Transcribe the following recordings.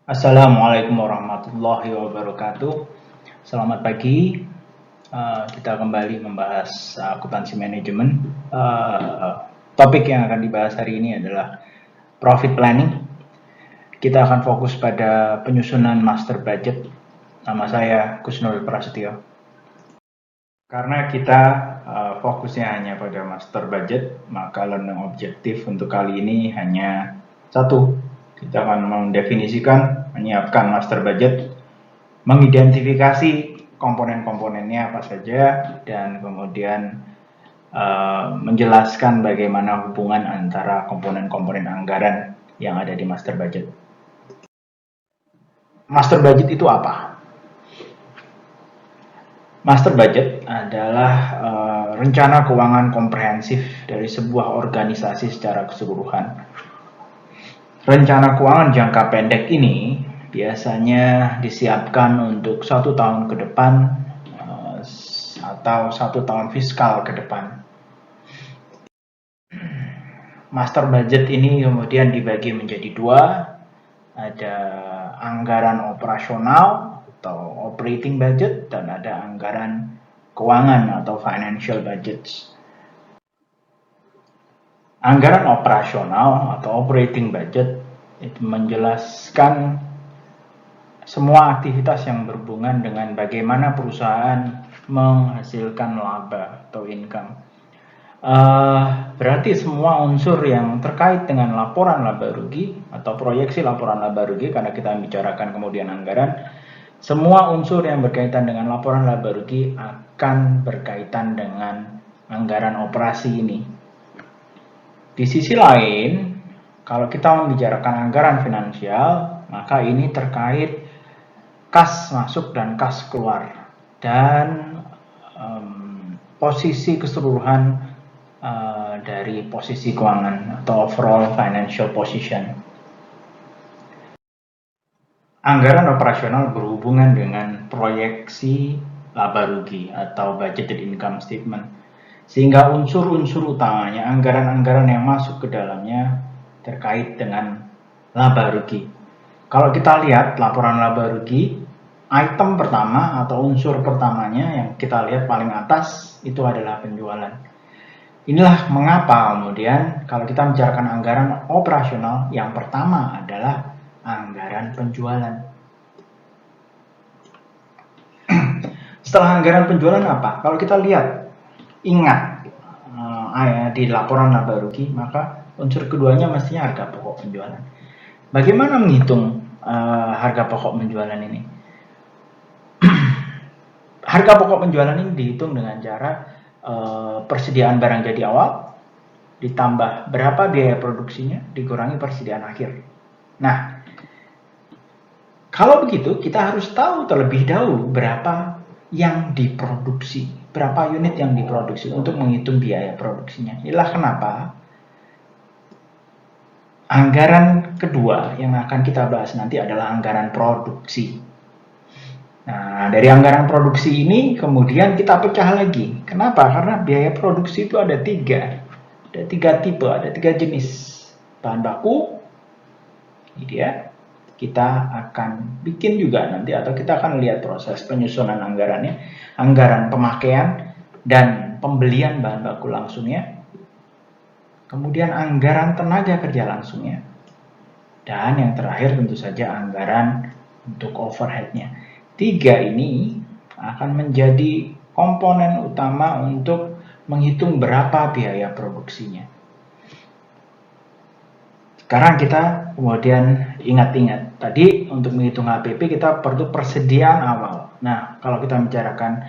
Assalamualaikum warahmatullahi wabarakatuh. Selamat pagi. Kita kembali membahas akuntansi manajemen. Topik yang akan dibahas hari ini adalah profit planning. Kita akan fokus pada penyusunan master budget. Nama saya Kusnul Prasetyo. Karena kita fokusnya hanya pada master budget, maka learning objektif untuk kali ini hanya satu. Kita akan mendefinisikan, menyiapkan master budget, mengidentifikasi komponen-komponennya apa saja, dan kemudian menjelaskan bagaimana hubungan antara komponen-komponen anggaran yang ada di master budget. Master budget itu apa? Master budget adalah rencana keuangan komprehensif dari sebuah organisasi secara keseluruhan. Rencana keuangan jangka pendek ini biasanya disiapkan untuk 1 tahun ke depan atau 1 tahun fiskal ke depan. Master budget ini kemudian dibagi menjadi 2, ada anggaran operasional atau operating budget dan ada anggaran keuangan atau financial budgets. Anggaran operasional atau operating budget itu menjelaskan semua aktivitas yang berhubungan dengan bagaimana perusahaan menghasilkan laba atau income. Berarti semua unsur yang terkait dengan laporan laba rugi atau proyeksi laporan laba rugi, karena kita bicarakan kemudian anggaran, semua unsur yang berkaitan dengan laporan laba rugi akan berkaitan dengan anggaran operasi ini. Di sisi lain, kalau kita membicarakan anggaran finansial, maka ini terkait kas masuk dan kas keluar dan posisi keseluruhan dari posisi keuangan atau overall financial position. Anggaran operasional berhubungan dengan proyeksi laba rugi atau budgeted income statement. Sehingga unsur-unsur utamanya, anggaran-anggaran yang masuk ke dalamnya terkait dengan laba rugi. Kalau kita lihat laporan laba rugi, item pertama atau unsur pertamanya yang kita lihat paling atas itu adalah penjualan. Inilah mengapa kemudian kalau kita bicarakan anggaran operasional, yang pertama adalah anggaran penjualan. Setelah anggaran penjualan apa? Kalau kita lihat, ingat di laporan laba rugi, maka unsur keduanya mestinya harga pokok penjualan. Bagaimana menghitung harga pokok penjualan ini? Harga pokok penjualan ini dihitung dengan cara persediaan barang jadi awal ditambah berapa biaya produksinya dikurangi persediaan akhir. Nah, kalau begitu kita harus tahu terlebih dahulu berapa yang diproduksi, berapa unit yang diproduksi untuk menghitung biaya produksinya. Inilah kenapa anggaran kedua yang akan kita bahas nanti adalah anggaran produksi. Nah, dari anggaran produksi ini kemudian kita pecah lagi. Kenapa? Karena biaya produksi itu ada 3 tipe, ada 3 jenis bahan baku. Ini dia. Kita akan bikin juga nanti, atau kita akan lihat proses penyusunan anggarannya, anggaran pemakaian dan pembelian bahan baku langsungnya, kemudian anggaran tenaga kerja langsungnya, dan yang terakhir tentu saja anggaran untuk overheadnya. 3 ini akan menjadi komponen utama untuk menghitung berapa biaya produksinya. Sekarang kita kemudian ingat-ingat, tadi untuk menghitung HPP kita perlu persediaan awal. Nah, kalau kita bicarakan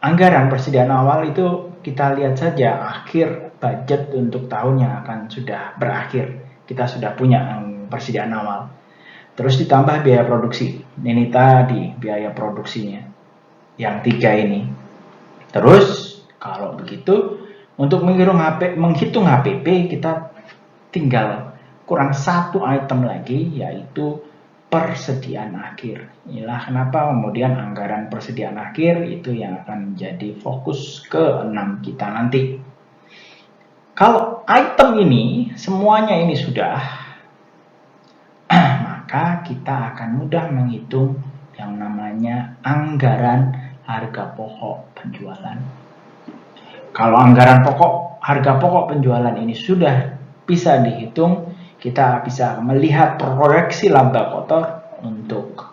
anggaran persediaan awal itu, kita lihat saja akhir budget untuk tahun yang akan sudah berakhir. Kita sudah punya persediaan awal. Terus ditambah biaya produksi. Ini tadi biaya produksinya. Yang 3 ini. Terus kalau begitu, untuk menghitung HPP kita tinggal kurang 1 item lagi, yaitu persediaan akhir. Inilah kenapa kemudian anggaran persediaan akhir itu yang akan menjadi fokus ke-6 kita nanti. Kalau item ini semuanya ini sudah, maka maka kita akan mudah menghitung yang namanya anggaran harga pokok penjualan. Kalau anggaran harga pokok penjualan ini sudah bisa dihitung, kita bisa melihat proyeksi laba kotor untuk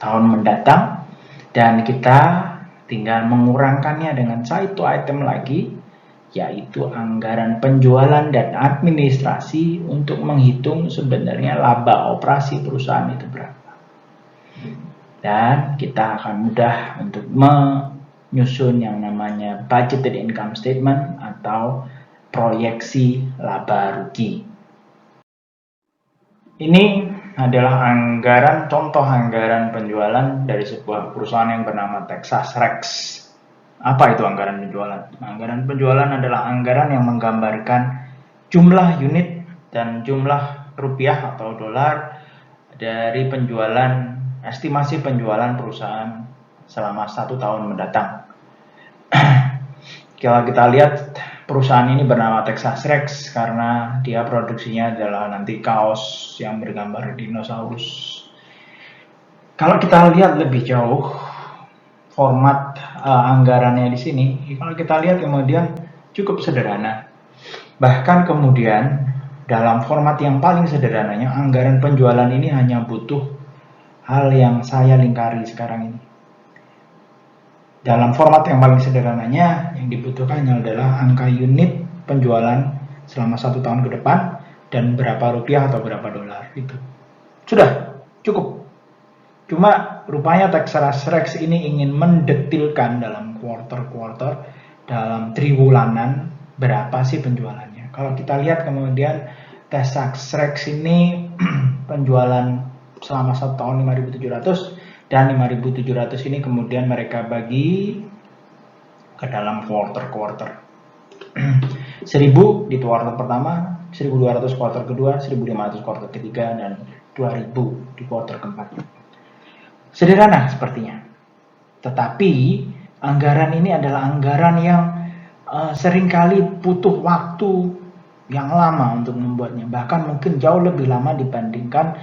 tahun mendatang, dan kita tinggal mengurangkannya dengan satu item lagi, yaitu anggaran penjualan dan administrasi untuk menghitung sebenarnya laba operasi perusahaan itu berapa. Dan kita akan mudah untuk menyusun yang namanya budgeted income statement atau proyeksi laba rugi. Ini adalah contoh anggaran penjualan dari sebuah perusahaan yang bernama Texas Rex. Apa itu anggaran penjualan? Anggaran penjualan adalah anggaran yang menggambarkan jumlah unit dan jumlah rupiah atau dolar dari estimasi penjualan perusahaan selama 1 tahun mendatang. Kalau kita lihat perusahaan ini bernama Texas Rex karena dia produksinya adalah nanti kaos yang bergambar dinosaurus. Kalau kita lihat lebih jauh format anggarannya di sini, kalau kita lihat kemudian cukup sederhana. Bahkan kemudian dalam format yang paling sederhananya, anggaran penjualan ini hanya butuh hal yang saya lingkari sekarang ini. Dalam format yang paling sederhananya, yang dibutuhkan adalah angka unit penjualan selama 1 tahun ke depan dan berapa rupiah atau berapa dolar itu. Sudah cukup. Cuma rupanya Texas Rex ini ingin mendetilkan dalam quarter-quarter, dalam triwulanan berapa sih penjualannya. Kalau kita lihat kemudian Texas Rex ini penjualan selama 1 tahun 5.700 dan 5.700 ini kemudian mereka bagi ke dalam quarter-quarter. 1.000 di kuartal pertama, 1.200 kuartal kedua, 1.500 kuartal ketiga, dan 2.000 di kuartal keempat. Sederhana sepertinya. Tetapi anggaran ini adalah anggaran yang seringkali butuh waktu yang lama untuk membuatnya, bahkan mungkin jauh lebih lama dibandingkan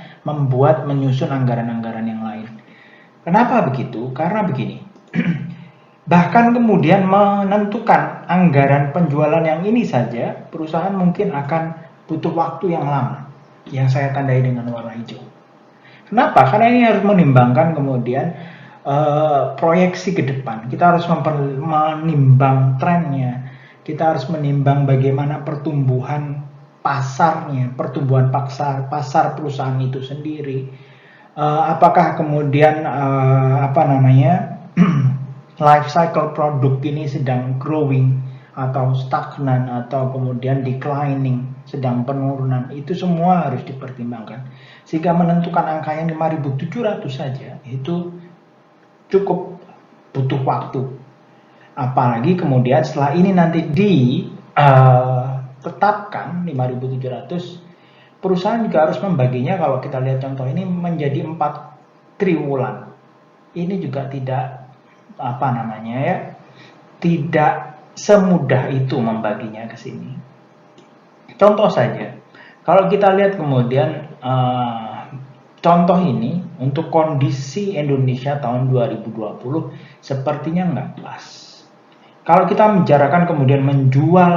menyusun anggaran-anggaran yang lain. Kenapa begitu? Karena begini, bahkan kemudian menentukan anggaran penjualan yang ini saja, perusahaan mungkin akan butuh waktu yang lama, yang saya tandai dengan warna hijau. Kenapa? Karena ini harus menimbangkan kemudian proyeksi ke depan. Kita harus menimbang trennya. Kita harus menimbang bagaimana pertumbuhan pasarnya, pertumbuhan pasar perusahaan itu sendiri. Apakah kemudian life cycle produk ini sedang growing atau stagnan atau kemudian declining, sedang penurunan. Itu semua harus dipertimbangkan. Sehingga menentukan angka yang 5.700 saja itu cukup butuh waktu. Apalagi kemudian setelah ini nanti ditetapkan 5.700, perusahaan juga harus membaginya, kalau kita lihat contoh ini, menjadi 4 triwulan. Ini juga tidak tidak semudah itu membaginya ke sini. Contoh saja, kalau kita lihat kemudian contoh ini untuk kondisi Indonesia tahun 2020 sepertinya nggak pas. Kalau kita membicarakan kemudian menjual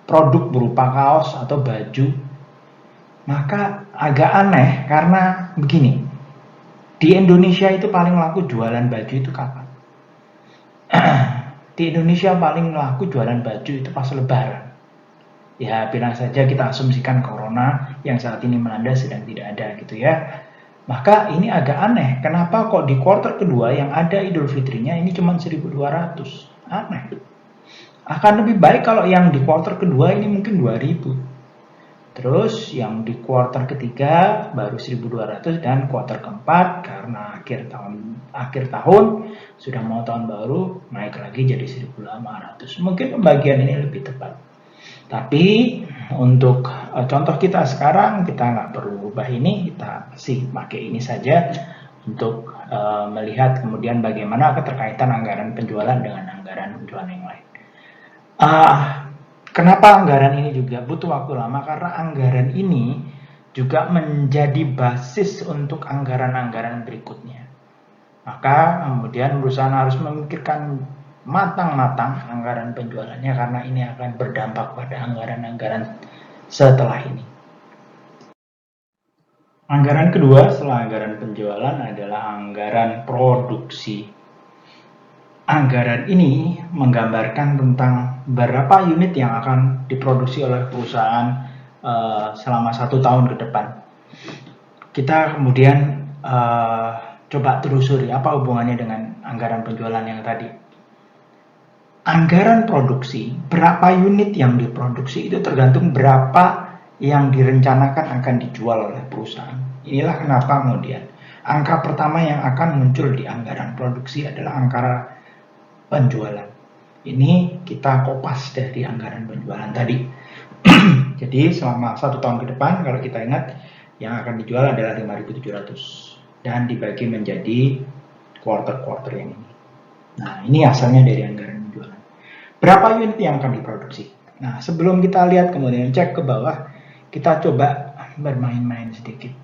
produk berupa kaos atau baju, maka agak aneh karena begini, di Indonesia itu paling laku jualan baju itu kapan? Di Indonesia paling laku jualan baju itu pas Lebaran. Ya, bilang saja kita asumsikan corona yang saat ini melanda sedang tidak ada gitu ya. Maka ini agak aneh, kenapa kok di kuartal kedua yang ada Idul Fitrinya ini cuma 1.200? Aneh. Akan lebih baik kalau yang di kuartal kedua ini mungkin 2.000. Terus yang di kuartal ketiga baru 1.200, dan kuartal keempat karena akhir tahun sudah mau tahun baru naik lagi jadi 1.500. Mungkin pembagian ini lebih tepat. Tapi untuk contoh kita sekarang kita nggak perlu ubah ini, kita sih pakai ini saja untuk melihat kemudian bagaimana keterkaitan anggaran penjualan dengan anggaran penjualan yang lain. Kenapa anggaran ini juga butuh waktu lama? Karena anggaran ini juga menjadi basis untuk anggaran-anggaran berikutnya. Maka kemudian perusahaan harus memikirkan matang-matang anggaran penjualannya karena ini akan berdampak pada anggaran-anggaran setelah ini. Anggaran kedua setelah anggaran penjualan adalah anggaran produksi. Anggaran ini menggambarkan tentang berapa unit yang akan diproduksi oleh perusahaan selama 1 tahun ke depan. Kita kemudian coba telusuri apa hubungannya dengan anggaran penjualan yang tadi. Anggaran produksi, berapa unit yang diproduksi itu tergantung berapa yang direncanakan akan dijual oleh perusahaan. Inilah kenapa kemudian angka pertama yang akan muncul di anggaran produksi adalah angka penjualan. Ini kita kopas dari anggaran penjualan tadi. Jadi selama 1 tahun ke depan, kalau kita ingat, yang akan dijual adalah 5.700 dan dibagi menjadi quarter-quarter yang ini. Nah, ini asalnya dari anggaran penjualan. Berapa unit yang akan diproduksi? Nah, sebelum kita lihat kemudian cek ke bawah, kita coba bermain-main sedikit.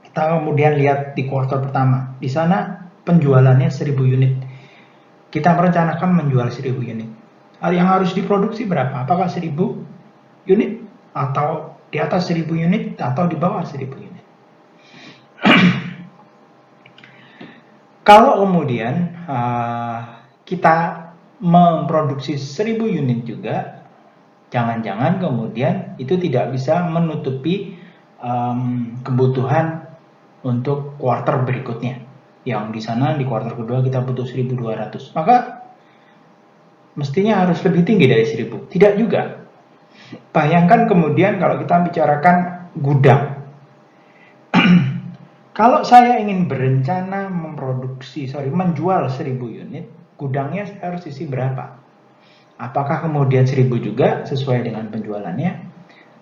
Kita kemudian lihat di quarter pertama. Di sana penjualannya 1.000 unit. Kita merencanakan menjual 1.000 unit. Yang harus diproduksi berapa? Apakah 1.000 unit? Atau di atas 1.000 unit? Atau di bawah 1.000 unit? Kalau kemudian kita memproduksi 1.000 unit juga, jangan-jangan kemudian itu tidak bisa menutupi kebutuhan untuk kuarter berikutnya. Yang di sana di kuarter kedua kita butuh 1.200. Maka mestinya harus lebih tinggi dari 1.000. Tidak juga. Bayangkan kemudian kalau kita bicarakan gudang. Kalau saya ingin berencana menjual 1.000 unit, gudangnya harus isi berapa? Apakah kemudian 1.000 juga sesuai dengan penjualannya?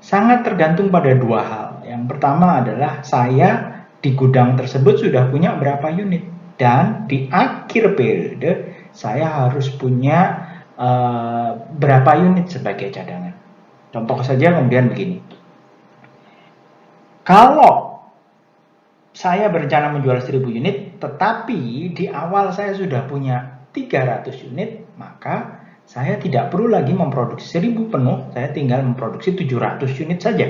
Sangat tergantung pada 2 hal. Yang pertama adalah saya di gudang tersebut sudah punya berapa unit, dan di akhir periode saya harus punya berapa unit sebagai cadangan. Contoh saja kemudian begini. Kalau saya berencana menjual 1.000 unit, tetapi di awal saya sudah punya 300 unit, maka saya tidak perlu lagi memproduksi 1.000 penuh, saya tinggal memproduksi 700 unit saja.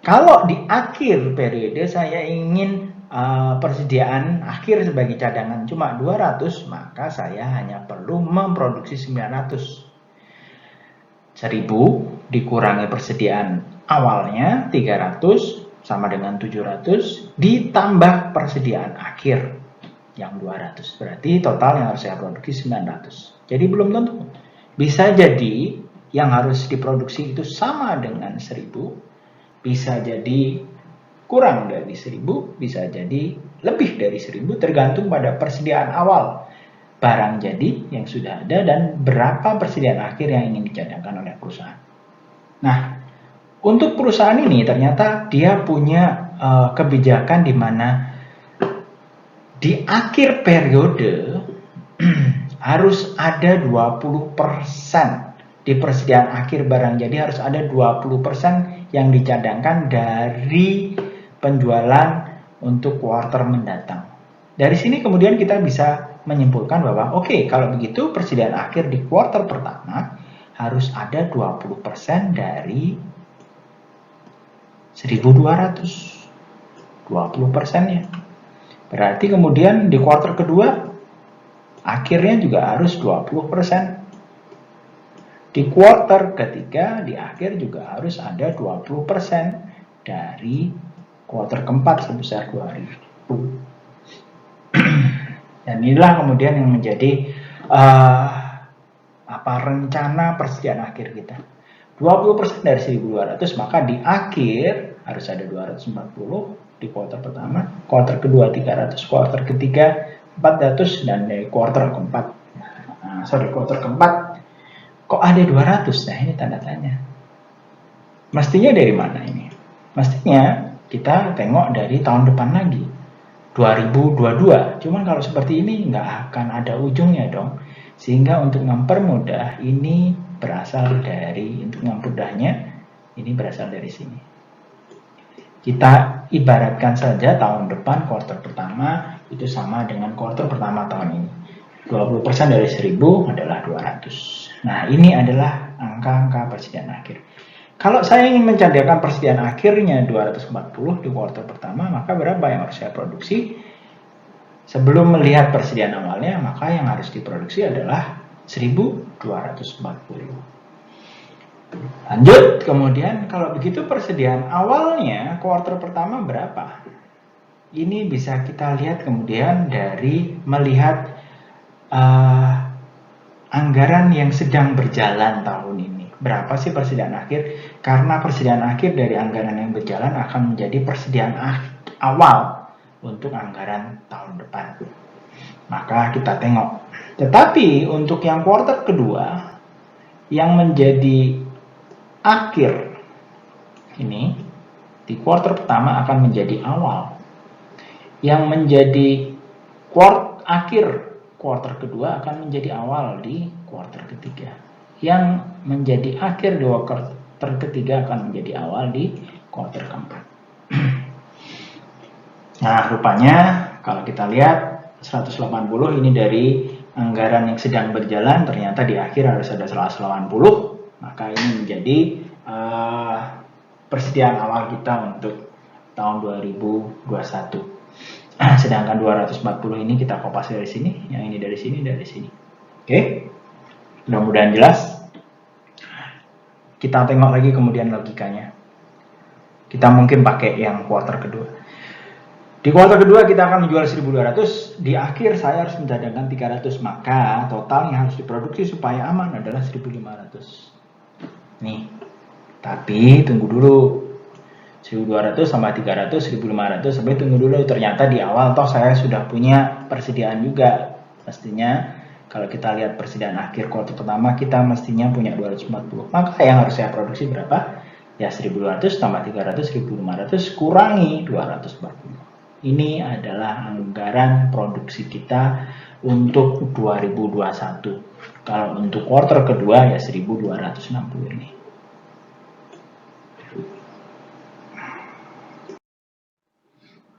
Kalau di akhir periode saya ingin persediaan akhir sebagai cadangan cuma 200, maka saya hanya perlu memproduksi 900. 1.000 dikurangi persediaan awalnya 300 sama dengan 700 ditambah persediaan akhir yang 200. Berarti total yang harus saya produksi 900. Jadi belum tentu. Bisa jadi yang harus diproduksi itu sama dengan 1.000. Bisa jadi kurang dari 1.000, bisa jadi lebih dari 1.000, tergantung pada persediaan awal barang jadi yang sudah ada dan berapa persediaan akhir yang ingin dicadangkan oleh perusahaan. Nah, untuk perusahaan ini ternyata dia punya kebijakan di mana di akhir periode harus ada 20% di persediaan akhir barang jadi, harus ada 20% yang dicadangkan dari penjualan untuk kuarter mendatang. Dari sini kemudian kita bisa menyimpulkan bahwa oke, kalau begitu persediaan akhir di kuarter pertama harus ada 20% dari 1.200. 20%-nya. Berarti kemudian di kuarter kedua akhirnya juga harus 20%. Di kuarter ketiga, di akhir juga harus ada 20% dari kuarter keempat sebesar 2.000. Dan inilah kemudian yang menjadi rencana persediaan akhir kita. 20% dari 1.200, maka di akhir harus ada 240 di kuarter pertama, kuarter kedua 300, kuarter ketiga 400, dan dari kuarter keempat. Kuarter keempat kok ada 200? Nah, ini tanda tanya. Mestinya dari mana ini? Mestinya kita tengok dari tahun depan lagi, 2022. Cuman kalau seperti ini nggak akan ada ujungnya dong. Sehingga untuk mempermudah, ini berasal dari, untuk memudahnya, Ini berasal dari sini. Kita ibaratkan saja tahun depan kuartal pertama itu sama dengan kuartal pertama tahun ini. 20% dari 1000 adalah 200. Nah, ini adalah angka-angka persediaan akhir. Kalau saya ingin mencadangkan persediaan akhirnya 240 di kuartal pertama, maka berapa yang harus saya produksi? Sebelum melihat persediaan awalnya, maka yang harus diproduksi adalah 1240. Lanjut, kemudian kalau begitu persediaan awalnya kuartal pertama berapa? Ini bisa kita lihat kemudian dari melihat anggaran yang sedang berjalan tahun ini. Berapa sih persediaan akhir? Karena persediaan akhir dari anggaran yang berjalan akan menjadi persediaan awal untuk anggaran tahun depan. Maka kita tengok. Tetapi untuk yang kuartal kedua, yang menjadi akhir ini, di kuartal pertama akan menjadi awal. Yang menjadi akhir kuartal kedua akan menjadi awal di kuartal ketiga. Yang menjadi akhir di kuartal ketiga akan menjadi awal di kuartal keempat. Nah, rupanya kalau kita lihat 180 ini dari anggaran yang sedang berjalan, ternyata di akhir harus ada 180, maka ini menjadi persediaan awal kita untuk tahun 2021. Sedangkan 240 ini kita kopas dari sini, yang ini dari sini, dari sini. Oke, mudah-mudahan jelas. Kita tengok lagi kemudian logikanya. Kita mungkin pakai yang kuartal kedua. Di kuartal kedua kita akan menjual 1200, di akhir saya harus mencadangkan 300, maka total yang harus diproduksi supaya aman adalah 1500. Nih, tapi tunggu dulu. 1200 sama 300, 1500, sampai tunggu dulu, ternyata di awal toh saya sudah punya persediaan juga. Pastinya kalau kita lihat persediaan akhir kuartal pertama kita mestinya punya 240. Maka yang harus saya produksi berapa? Ya 1200 tambah 300, 1500 kurangi 240. Ini adalah anggaran produksi kita untuk 2021. Kalau untuk kuartal kedua ya 1260 ini.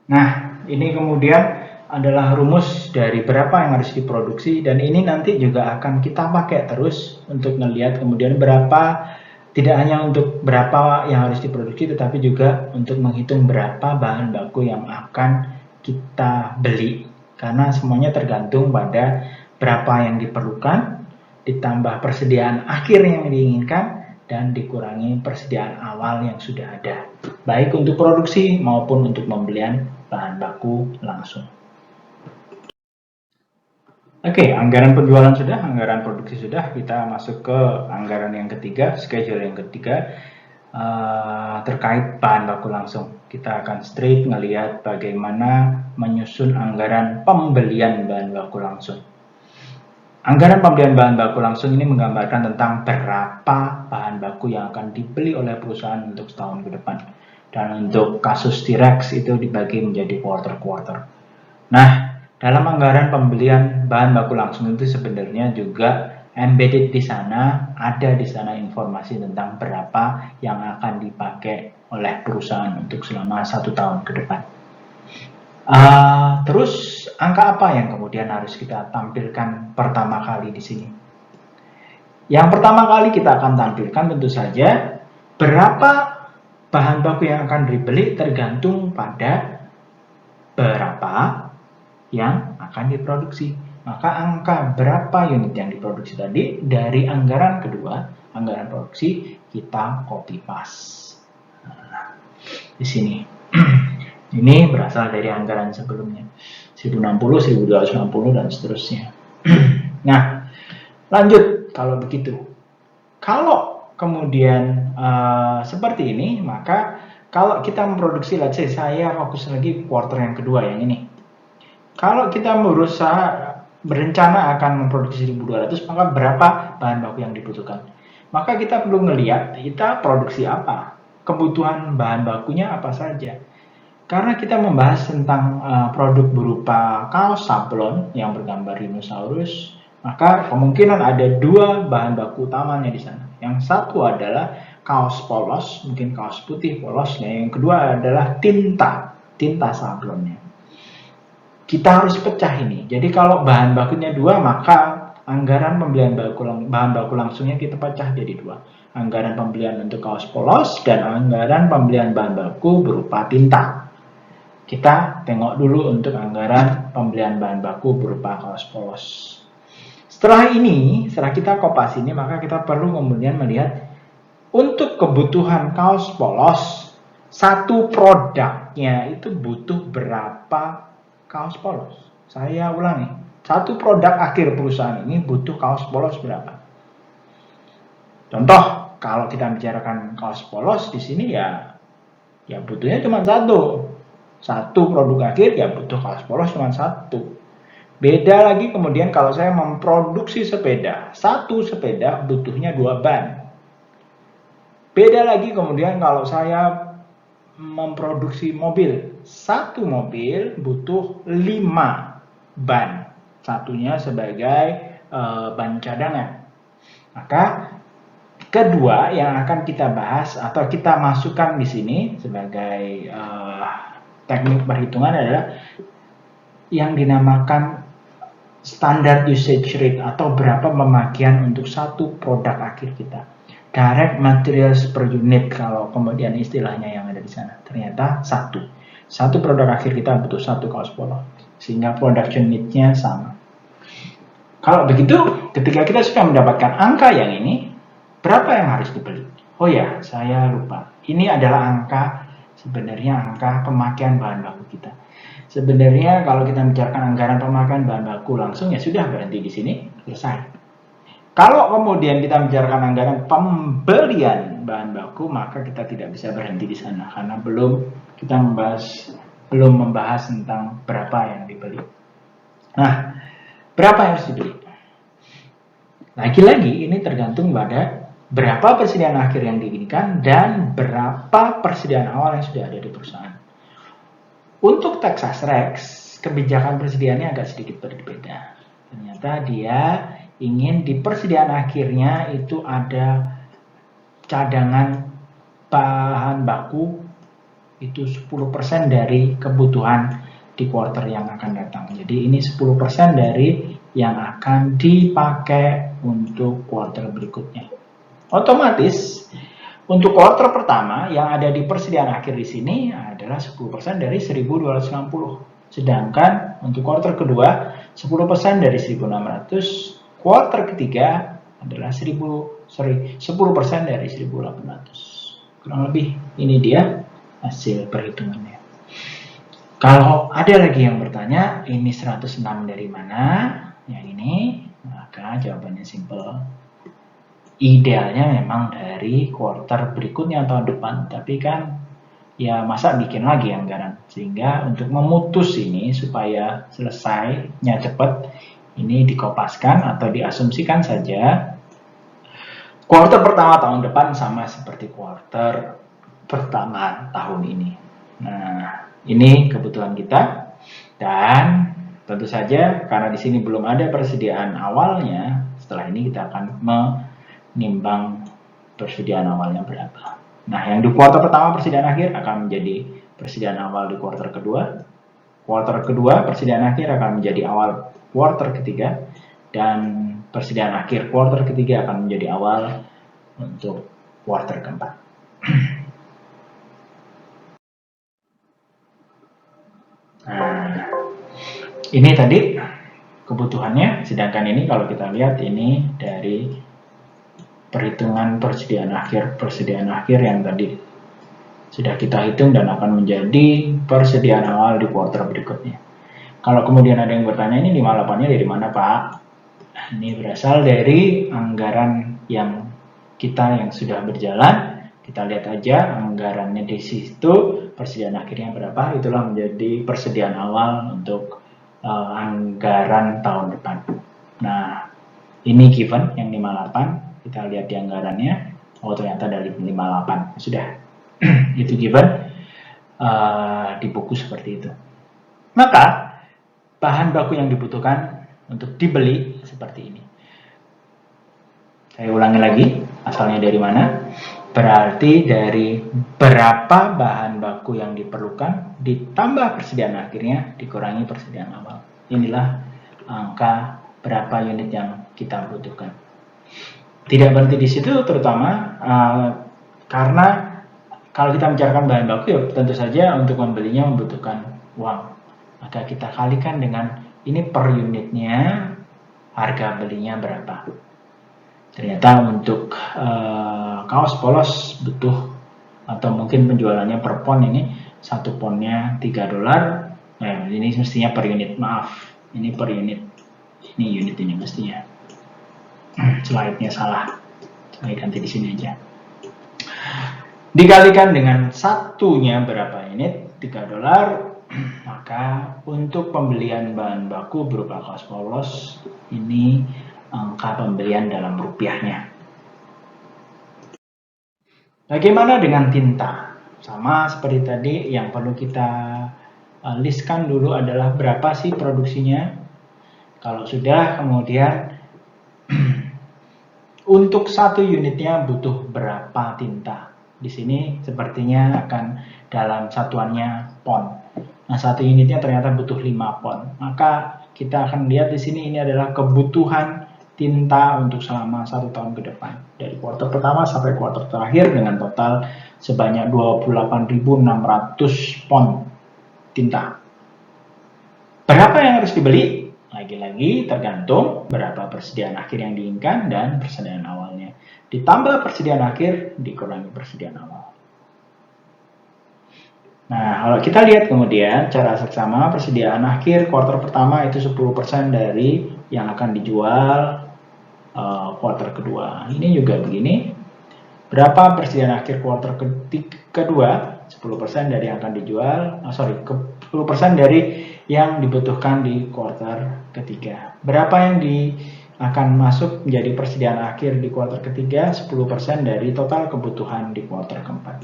Nah, ini kemudian adalah rumus dari berapa yang harus diproduksi, dan ini nanti juga akan kita pakai terus untuk melihat kemudian berapa, tidak hanya untuk berapa yang harus diproduksi, tetapi juga untuk menghitung berapa bahan baku yang akan kita beli. Karena semuanya tergantung pada berapa yang diperlukan, ditambah persediaan akhir yang diinginkan, dan dikurangi persediaan awal yang sudah ada, baik untuk produksi maupun untuk pembelian bahan baku langsung. Oke, anggaran penjualan sudah, anggaran produksi sudah, kita masuk ke anggaran yang ketiga, schedule yang ketiga, terkait bahan baku langsung. Kita akan straight ngelihat bagaimana menyusun anggaran pembelian bahan baku langsung. Anggaran pembelian bahan baku langsung ini menggambarkan tentang berapa bahan baku yang akan dibeli oleh perusahaan untuk setahun ke depan. Dan untuk kasus T-Rex itu dibagi menjadi quarter-quarter. Nah, dalam anggaran pembelian bahan baku langsung itu sebenarnya juga embedded di sana, ada di sana informasi tentang berapa yang akan dipakai oleh perusahaan untuk selama 1 tahun ke depan. Terus angka apa yang kemudian harus kita tampilkan pertama kali di sini? Yang pertama kali kita akan tampilkan tentu saja berapa bahan baku yang akan dibeli tergantung pada berapa yang akan diproduksi. Maka angka berapa unit yang diproduksi tadi dari anggaran kedua, anggaran produksi, kita copy paste. Nah, di sini. Ini berasal dari anggaran sebelumnya. 1060, 1260 dan seterusnya. Nah, lanjut kalau begitu. Kalau kemudian seperti ini, maka kalau kita memproduksi, let's say saya fokus lagi quarter yang kedua yang ini. Kalau kita berencana akan memproduksi 1200, maka berapa bahan baku yang dibutuhkan? Maka kita perlu melihat kita produksi apa, kebutuhan bahan bakunya apa saja. Karena kita membahas tentang produk berupa kaos sablon yang bergambar dinosaurus, maka kemungkinan ada 2 bahan baku utamanya di sana. Yang satu adalah kaos polos, mungkin kaos putih polos. Nah, yang kedua adalah tinta sablonnya. Kita harus pecah ini. Jadi kalau bahan bakunya 2, maka anggaran pembelian bahan baku langsungnya kita pecah jadi 2. Anggaran pembelian untuk kaos polos dan anggaran pembelian bahan baku berupa tinta. Kita tengok dulu untuk anggaran pembelian bahan baku berupa kaos polos. Setelah kita kopas ini, maka kita perlu kemudian melihat untuk kebutuhan kaos polos, satu produknya itu butuh berapa kaos polos. Saya ulangi, satu produk akhir perusahaan ini butuh kaos polos berapa. Contoh, kalau kita bicarakan kaos polos di sini ya butuhnya cuma satu produk akhir ya butuh kaos polos cuma satu. Beda lagi kemudian kalau saya memproduksi sepeda, satu sepeda butuhnya 2 ban. Beda lagi kemudian kalau saya memproduksi mobil, satu mobil butuh 5 ban, satunya sebagai ban cadangan. Maka kedua yang akan kita bahas atau kita masukkan di sini sebagai teknik perhitungan adalah yang dinamakan standard usage rate atau berapa pemakaian untuk satu produk akhir kita. Direct materials per unit kalau kemudian istilahnya yang ada di sana. Ternyata satu produk akhir kita butuh satu kaos polos, sehingga production need-nya sama. Kalau begitu, ketika kita sudah mendapatkan angka yang ini, berapa yang harus dibeli? Oh ya, saya lupa. Ini adalah sebenarnya angka pemakaian bahan baku kita. Sebenarnya kalau kita bicarakan anggaran pemakaian bahan baku langsung ya sudah berhenti di sini, selesai. Kalau kemudian kita bicarakan anggaran pembelian bahan baku, maka kita tidak bisa berhenti di sana karena belum membahas tentang berapa yang dibeli. Nah, berapa yang harus dibeli? Lagi-lagi ini tergantung pada berapa persediaan akhir yang diinginkan dan berapa persediaan awal yang sudah ada di perusahaan. Untuk Texas Rex, kebijakan persediaannya agak sedikit berbeda. Ternyata dia ingin di persediaan akhirnya itu ada cadangan bahan baku itu 10% dari kebutuhan di kuartal yang akan datang. Jadi ini 10% dari yang akan dipakai untuk kuartal berikutnya. Otomatis untuk kuartal pertama yang ada di persediaan akhir di sini adalah 10% dari 1260. Sedangkan untuk kuartal kedua 10% dari 1600. Kuartal ketiga adalah 10% dari 1800. Kurang lebih ini dia hasil perhitungannya. Kalau ada lagi yang bertanya, ini 106 dari mana? Yang ini, maka jawabannya simple. Idealnya memang dari kuartal berikutnya tahun depan, tapi kan ya masa bikin lagi anggaran. Sehingga untuk memutus ini supaya selesainya cepat, ini dikopaskan atau diasumsikan saja kuartal pertama tahun depan sama seperti kuartal pertama tahun ini. Nah, ini kebutuhan kita dan tentu saja karena di sini belum ada persediaan awalnya, setelah ini kita akan menimbang persediaan awalnya berapa. Nah, yang di kuartal pertama persediaan akhir akan menjadi persediaan awal di kuartal kedua. Kuartal kedua persediaan akhir akan menjadi awal kuartal ketiga dan persediaan akhir kuartal ketiga akan menjadi awal untuk kuartal keempat. Nah, ini tadi kebutuhannya, sedangkan ini kalau kita lihat ini dari perhitungan persediaan akhir yang tadi sudah kita hitung dan akan menjadi persediaan awal di kuartal berikutnya. Kalau kemudian ada yang bertanya, ini 58-nya dari mana Pak? Ini berasal dari anggaran yang sudah berjalan. Kita lihat aja anggarannya di situ, persediaan akhirnya berapa, itulah menjadi persediaan awal untuk anggaran tahun depan. Nah, ini given yang 58, kita lihat di anggarannya, oh ternyata dari 58, sudah itu given di buku seperti itu. Maka bahan baku yang dibutuhkan untuk dibeli seperti ini. Saya ulangi lagi, asalnya dari mana? Berarti dari berapa bahan baku yang diperlukan ditambah persediaan akhirnya dikurangi persediaan awal. Inilah angka berapa unit yang kita butuhkan. Tidak berhenti di situ, terutama karena kalau kita bicarakan bahan baku, ya tentu saja untuk membelinya membutuhkan uang. Maka kita kalikan dengan ini per unitnya harga belinya berapa. Ternyata untuk kaos polos butuh, atau mungkin penjualannya per pon ini, 1 ponnya $3. Nah, ini mestinya per unit, maaf, ini per unit. Ini unit ini mestinya. Slide-nya salah. Saya ganti di sini aja. Dikalikan dengan satunya berapa unit, $3, maka untuk pembelian bahan baku berupa kaos polos ini angka pembelian dalam rupiahnya. Bagaimana dengan tinta? Sama seperti tadi, yang perlu kita listkan dulu adalah berapa sih produksinya. Kalau sudah, kemudian untuk 1 unitnya butuh berapa tinta. Di sini sepertinya akan dalam satuannya pon. Nah, 1 unitnya ternyata butuh 5 pon. Maka kita akan lihat di sini, ini adalah kebutuhan tinta untuk selama 1 tahun ke depan. Dari kuartal pertama sampai kuartal terakhir dengan total sebanyak 28.600 pon tinta. Berapa yang harus dibeli? Lagi-lagi tergantung berapa persediaan akhir yang diinginkan dan persediaan awalnya. Ditambah persediaan akhir, dikurangi persediaan awal. Nah, kalau kita lihat kemudian cara seksama persediaan akhir kuartal pertama itu 10% dari yang akan dijual kuartal kedua. Ini juga begini. Berapa persediaan akhir kuartal kedua? 10% dari yang akan dijual, 10% dari yang dibutuhkan di kuartal ketiga. Berapa yang akan masuk menjadi persediaan akhir di kuartal ketiga? 10% dari total kebutuhan di kuartal keempat.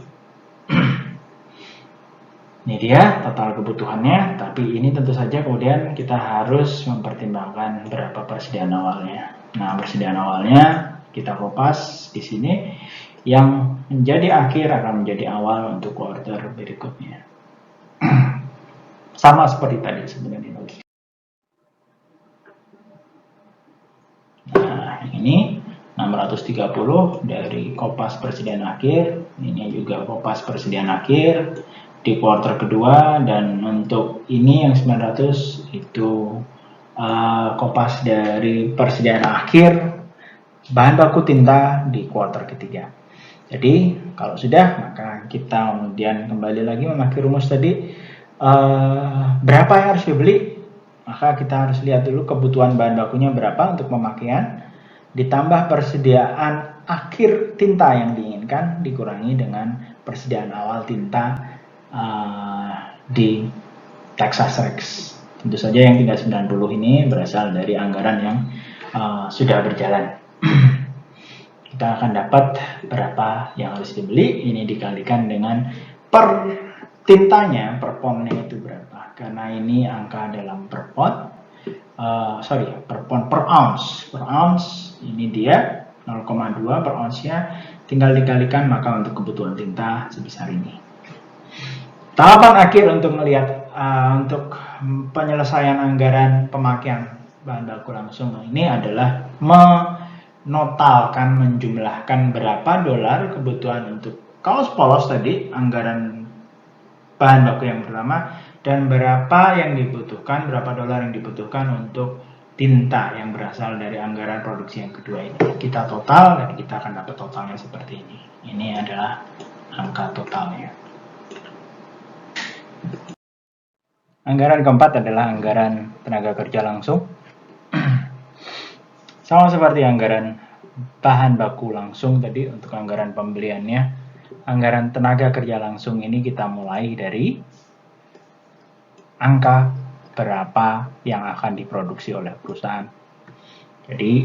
Ini dia total kebutuhannya, tapi ini tentu saja kemudian kita harus mempertimbangkan berapa persediaan awalnya. Nah, persediaan awalnya kita kopas di sini, yang menjadi akhir akan menjadi awal untuk kuartal berikutnya. Sama seperti tadi sebenarnya logika. Nah, ini 630 dari kopas persediaan akhir, ini juga kopas persediaan akhir di kuartal kedua, dan untuk ini yang 900 itu kopas dari persediaan akhir bahan baku tinta di kuartal ketiga. Jadi kalau sudah, maka kita kemudian kembali lagi memakai rumus tadi, berapa yang harus dibeli, maka kita harus lihat dulu kebutuhan bahan bakunya berapa untuk pemakaian, ditambah persediaan akhir tinta yang diinginkan dikurangi dengan persediaan awal tinta di Texas Rex. Tentu saja yang tinggal 90 ini berasal dari anggaran yang sudah berjalan. Kita akan dapat berapa yang harus dibeli, ini dikalikan dengan per tintanya, per ponnya itu berapa. Karena ini angka dalam per pon, per ounce. Per ounce ini dia 0,2 per ounce-nya, tinggal dikalikan, maka untuk kebutuhan tinta sebesar ini. Tahapan akhir untuk melihat untuk penyelesaian anggaran pemakaian bahan baku langsung ini adalah menotalkan, menjumlahkan berapa dolar kebutuhan untuk kaos polos tadi, anggaran bahan baku yang pertama, dan berapa yang dibutuhkan, berapa dolar yang dibutuhkan untuk tinta yang berasal dari anggaran produksi yang kedua ini. Kita total, dan kita akan dapat totalnya seperti ini. Ini adalah angka totalnya. Anggaran keempat adalah anggaran tenaga kerja langsung. Sama seperti anggaran bahan baku langsung tadi untuk anggaran pembeliannya, anggaran tenaga kerja langsung ini kita mulai dari angka berapa yang akan diproduksi oleh perusahaan. Jadi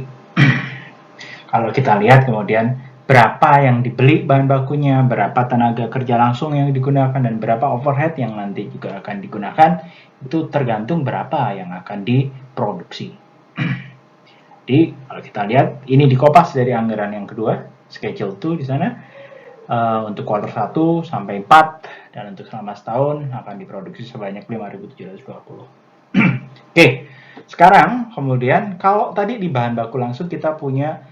kalau kita lihat kemudian berapa yang dibeli bahan bakunya, berapa tenaga kerja langsung yang digunakan, dan berapa overhead yang nanti juga akan digunakan, itu tergantung berapa yang akan diproduksi. Jadi kalau kita lihat, ini dikopas dari anggaran yang kedua, schedule 2 di sana. untuk kuartal 1 sampai 4, dan untuk selama setahun akan diproduksi sebanyak 5.720. Oke, sekarang kemudian kalau tadi di bahan baku langsung kita punya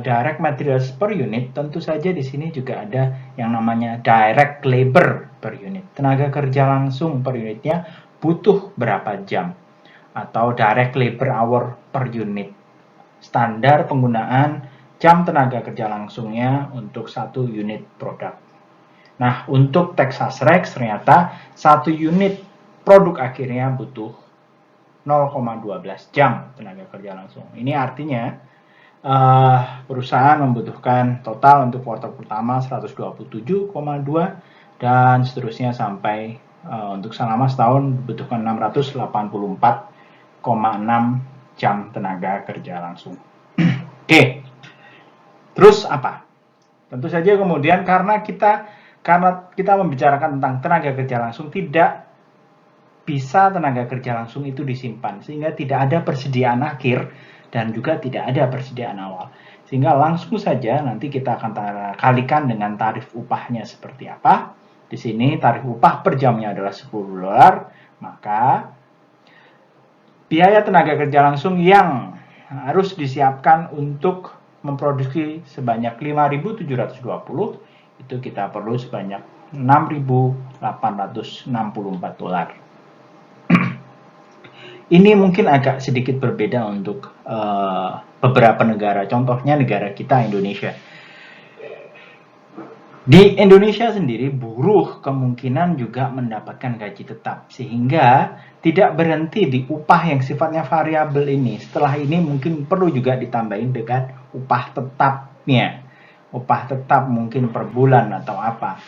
direct materials per unit, tentu saja di sini juga ada yang namanya direct labor per unit. Tenaga kerja langsung per unitnya butuh berapa jam, atau direct labor hour per unit. Standar penggunaan jam tenaga kerja langsungnya untuk 1 unit produk. Nah, untuk Texas Rex ternyata 1 unit produk akhirnya butuh 0,12 jam tenaga kerja langsung. Ini artinya perusahaan membutuhkan total untuk kuartal pertama 127,2 dan seterusnya sampai untuk selama setahun dibutuhkan 684,6 jam tenaga kerja langsung. Oke. Terus apa? Tentu saja kemudian karena kita membicarakan tentang tenaga kerja langsung, tidak bisa tenaga kerja langsung itu disimpan, sehingga tidak ada persediaan akhir dan juga tidak ada persediaan awal. Sehingga langsung saja nanti kita akan kalikan dengan tarif upahnya seperti apa. Di sini tarif upah per jamnya adalah $10, maka biaya tenaga kerja langsung yang harus disiapkan untuk memproduksi sebanyak 5.720 itu kita perlu sebanyak $6.864. Ini mungkin agak sedikit berbeda untuk beberapa negara. Contohnya negara kita, Indonesia. Di Indonesia sendiri, buruh kemungkinan juga mendapatkan gaji tetap. Sehingga tidak berhenti di upah yang sifatnya variabel ini. Setelah ini mungkin perlu juga ditambahin dengan upah tetapnya. Upah tetap mungkin per bulan atau apa.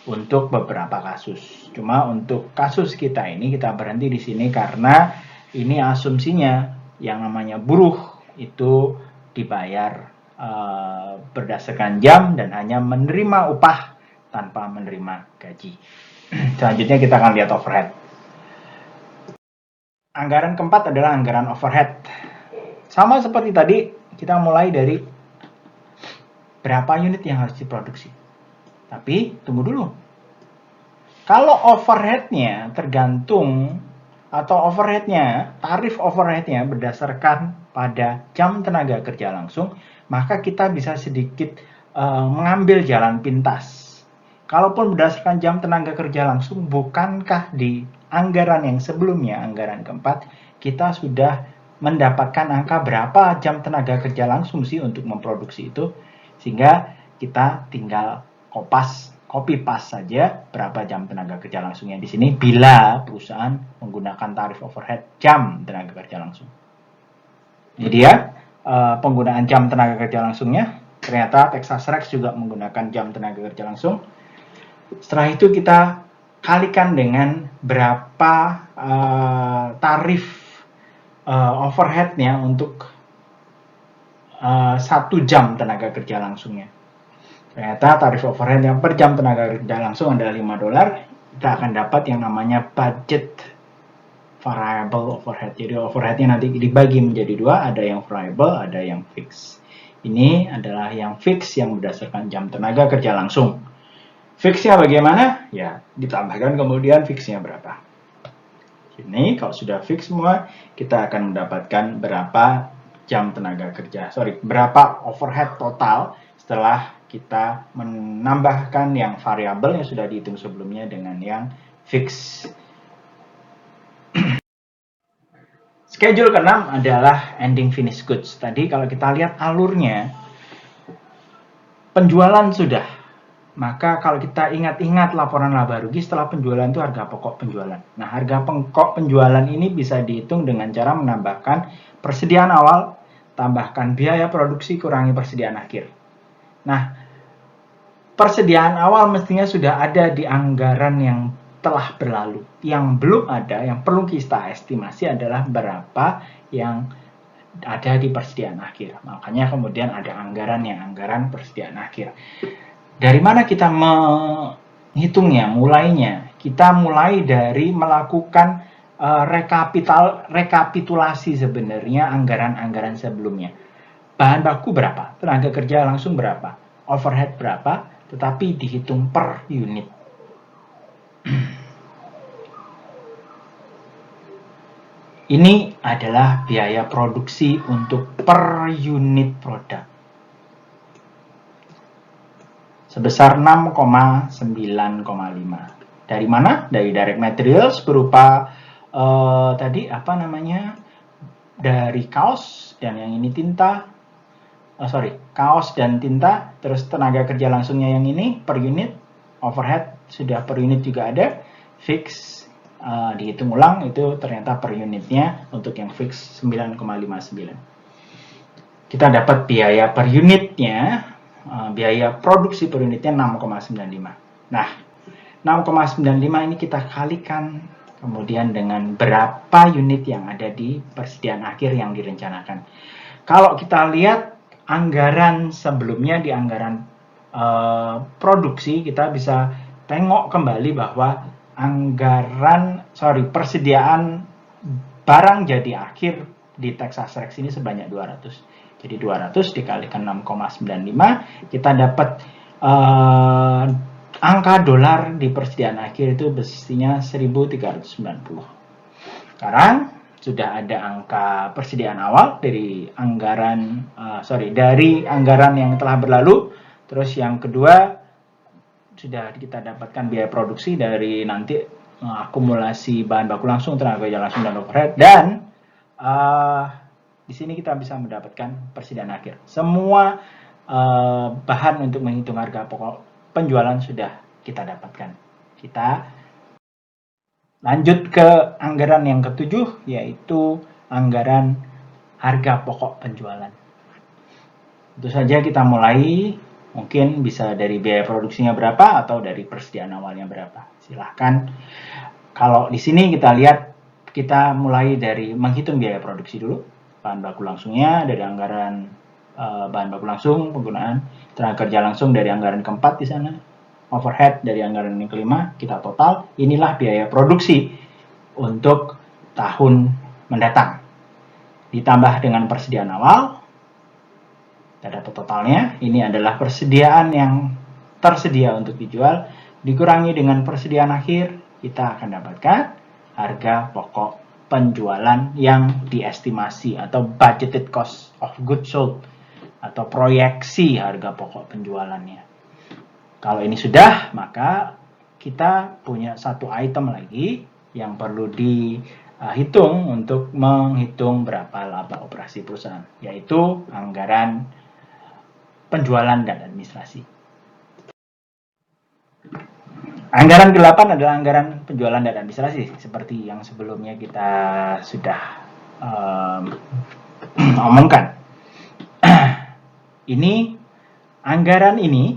Untuk beberapa kasus. Cuma untuk kasus kita ini, kita berhenti di sini karena ini asumsinya yang namanya buruh itu dibayar berdasarkan jam dan hanya menerima upah tanpa menerima gaji. Selanjutnya kita akan lihat overhead. Anggaran keempat adalah anggaran overhead. Sama seperti tadi, kita mulai dari berapa unit yang harus diproduksi. Tapi tunggu dulu. Kalau overheadnya tergantung atau tarif overheadnya berdasarkan pada jam tenaga kerja langsung, maka kita bisa sedikit mengambil jalan pintas. Kalaupun berdasarkan jam tenaga kerja langsung, bukankah di anggaran yang sebelumnya, anggaran keempat, kita sudah mendapatkan angka berapa jam tenaga kerja langsung sih untuk memproduksi itu, sehingga kita tinggal copy paste saja berapa jam tenaga kerja langsungnya di sini bila perusahaan menggunakan tarif overhead jam tenaga kerja langsung. Jadi dia penggunaan jam tenaga kerja langsungnya, ternyata Texas Rex juga menggunakan jam tenaga kerja langsung. Setelah itu kita kalikan dengan berapa tarif overheadnya untuk 1 jam tenaga kerja langsungnya. Ternyata tarif overhead yang per jam tenaga kerja langsung adalah $5. Kita akan dapat yang namanya budget variable overhead. Jadi overheadnya nanti dibagi menjadi 2, ada yang variable, ada yang fix. Ini adalah yang fix yang berdasarkan jam tenaga kerja langsung. Fixnya bagaimana? Ya, ditambahkan kemudian fixnya berapa. Ini kalau sudah fix semua, kita akan mendapatkan berapa jam tenaga kerja. Berapa overhead total setelah kita menambahkan yang variabel yang sudah dihitung sebelumnya dengan yang fix. Schedule ke-6 adalah ending finished goods. Tadi kalau kita lihat alurnya, penjualan sudah. Maka kalau kita ingat-ingat laporan laba rugi setelah penjualan itu harga pokok penjualan. Nah, harga pokok penjualan ini bisa dihitung dengan cara menambahkan persediaan awal, tambahkan biaya produksi, kurangi persediaan akhir. Nah, persediaan awal mestinya sudah ada di anggaran yang telah berlalu. Yang belum ada, yang perlu kita estimasi adalah berapa yang ada di persediaan akhir. Makanya kemudian ada anggaran persediaan akhir. Dari mana kita menghitungnya, mulainya? Kita mulai dari melakukan rekapitulasi sebenarnya anggaran-anggaran sebelumnya. Bahan baku berapa? Tenaga kerja langsung berapa? Overhead berapa? tetapi dihitung per unit. Ini adalah biaya produksi untuk per unit produk. Sebesar 6,9,5. Dari mana? Dari direct materials berupa dari kaos dan yang ini tinta. Kaos dan tinta, terus tenaga kerja langsungnya yang ini per unit, overhead sudah per unit juga ada, fix dihitung ulang itu ternyata per unitnya untuk yang fix 9,59. Kita dapat biaya per unitnya, biaya produksi per unitnya 6,95. Nah, 6,95 ini kita kalikan kemudian dengan berapa unit yang ada di persediaan akhir yang direncanakan. Kalau kita lihat anggaran sebelumnya di anggaran produksi, kita bisa tengok kembali bahwa persediaan barang jadi akhir di Texas Rex ini sebanyak 200. Jadi 200 dikalikan 6,95, kita dapat angka dolar di persediaan akhir itu mestinya 1.390. Sekarang sudah ada angka persediaan awal dari anggaran yang telah berlalu. Terus yang kedua sudah kita dapatkan biaya produksi dari nanti akumulasi bahan baku langsung, tenaga kerja langsung dan overhead, dan di sini kita bisa mendapatkan persediaan akhir. Semua bahan untuk menghitung harga pokok penjualan sudah kita dapatkan. Kita lanjut ke anggaran yang ketujuh, yaitu anggaran harga pokok penjualan. Tentu saja kita mulai, mungkin bisa dari biaya produksinya berapa atau dari persediaan awalnya berapa. Silahkan. Kalau di sini kita lihat, kita mulai dari menghitung biaya produksi dulu. Bahan baku langsungnya dari anggaran bahan baku langsung, penggunaan tenaga kerja langsung dari anggaran keempat di sana, overhead dari anggaran yang kelima, kita total. Inilah biaya produksi untuk tahun mendatang. Ditambah dengan persediaan awal, kita dapat totalnya. Ini adalah persediaan yang tersedia untuk dijual, dikurangi dengan persediaan akhir, kita akan dapatkan harga pokok penjualan yang diestimasi atau budgeted cost of goods sold atau proyeksi harga pokok penjualannya. Kalau ini sudah, maka kita punya satu item lagi yang perlu dihitung untuk menghitung berapa laba operasi perusahaan, yaitu anggaran penjualan dan administrasi. Anggaran ke-8 adalah anggaran penjualan dan administrasi, seperti yang sebelumnya kita sudah omongkan. Anggaran ini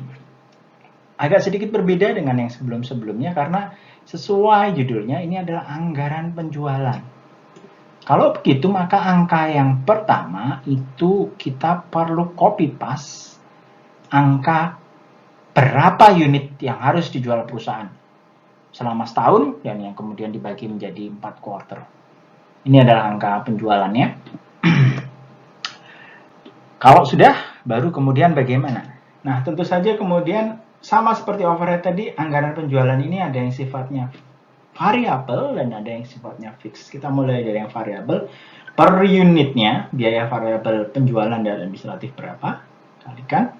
agak sedikit berbeda dengan yang sebelum-sebelumnya karena sesuai judulnya ini adalah anggaran penjualan. Kalau begitu maka angka yang pertama itu kita perlu copy paste angka berapa unit yang harus dijual perusahaan selama setahun dan yang kemudian dibagi menjadi 4 quarter. Ini adalah angka penjualannya. Kalau sudah, baru kemudian bagaimana? Nah, tentu saja kemudian sama seperti overhead tadi, anggaran penjualan ini ada yang sifatnya variabel dan ada yang sifatnya fix. Kita mulai dari yang variabel. Per unitnya, biaya variabel penjualan dan administratif berapa? Kalikan.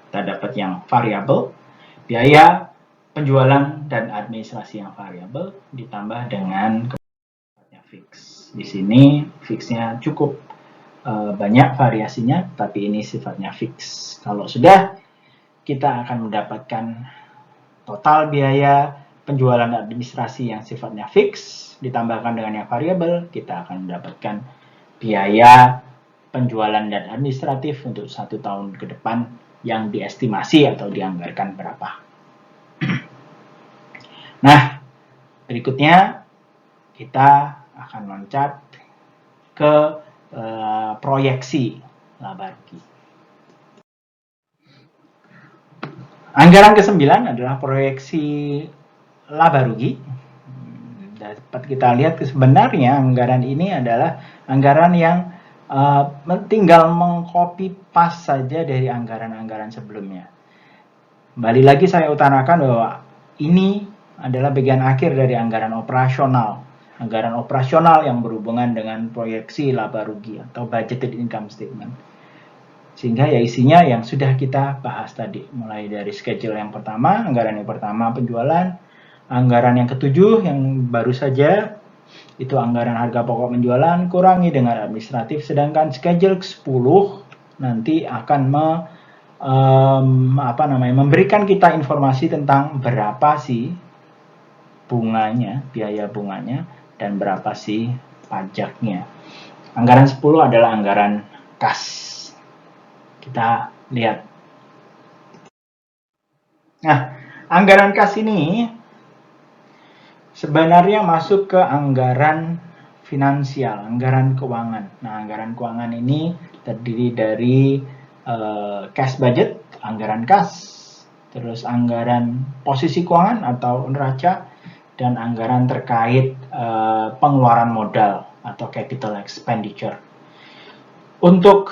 Kita dapat yang variabel. Biaya penjualan dan administrasi yang variabel ditambah dengan sifatnya fix. Di sini fixnya cukup banyak variasinya, tapi ini sifatnya fix. Kalau sudah, kita akan mendapatkan total biaya penjualan administrasi yang sifatnya fix, ditambahkan dengan yang variabel, kita akan mendapatkan biaya penjualan dan administratif untuk 1 tahun ke depan yang diestimasi atau dianggarkan berapa. Nah, berikutnya kita akan loncat ke proyeksi laba rugi. Anggaran ke-9 adalah proyeksi laba rugi. Dapat kita lihat sebenarnya anggaran ini adalah anggaran yang tinggal mengcopy paste saja dari anggaran-anggaran sebelumnya. Kembali lagi saya utarakan bahwa ini adalah bagian akhir dari anggaran operasional. Anggaran operasional yang berhubungan dengan proyeksi laba rugi atau budgeted income statement. Sehingga ya isinya yang sudah kita bahas tadi. Mulai dari schedule yang pertama, anggaran yang pertama penjualan, anggaran yang ketujuh yang baru saja itu anggaran harga pokok penjualan kurangi dengan administratif, sedangkan schedule ke-10 nanti akan memberikan kita informasi tentang berapa sih bunganya, biaya bunganya, dan berapa sih pajaknya. Anggaran 10 adalah anggaran kas. Kita lihat. Nah, anggaran kas ini sebenarnya masuk ke anggaran finansial, anggaran keuangan. Nah, anggaran keuangan ini terdiri dari cash budget, anggaran kas, terus anggaran posisi keuangan atau neraca, dan anggaran terkait pengeluaran modal atau capital expenditure. Untuk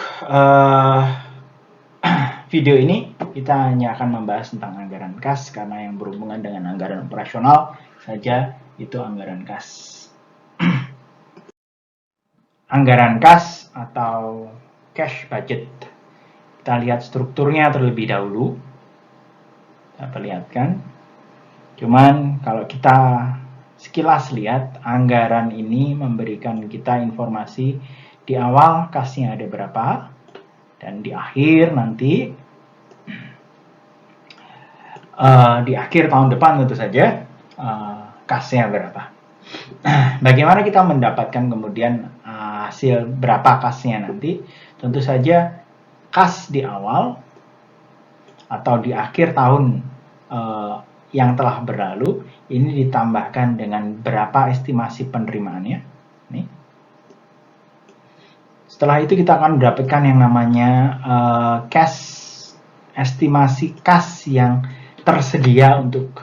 video ini kita hanya akan membahas tentang anggaran kas karena yang berhubungan dengan anggaran operasional saja itu anggaran kas. Anggaran kas atau cash budget. Kita lihat strukturnya terlebih dahulu. Kita perlihatkan. Cuman kalau kita sekilas lihat, anggaran ini memberikan kita informasi di awal kasnya ada berapa, dan di akhir nanti, di akhir tahun depan tentu saja, kasnya berapa. Bagaimana kita mendapatkan kemudian hasil berapa kasnya nanti? Tentu saja kas di awal atau di akhir tahun yang telah berlalu ini ditambahkan dengan berapa estimasi penerimaannya. Nih. Setelah itu kita akan mendapatkan yang namanya estimasi kas yang tersedia untuk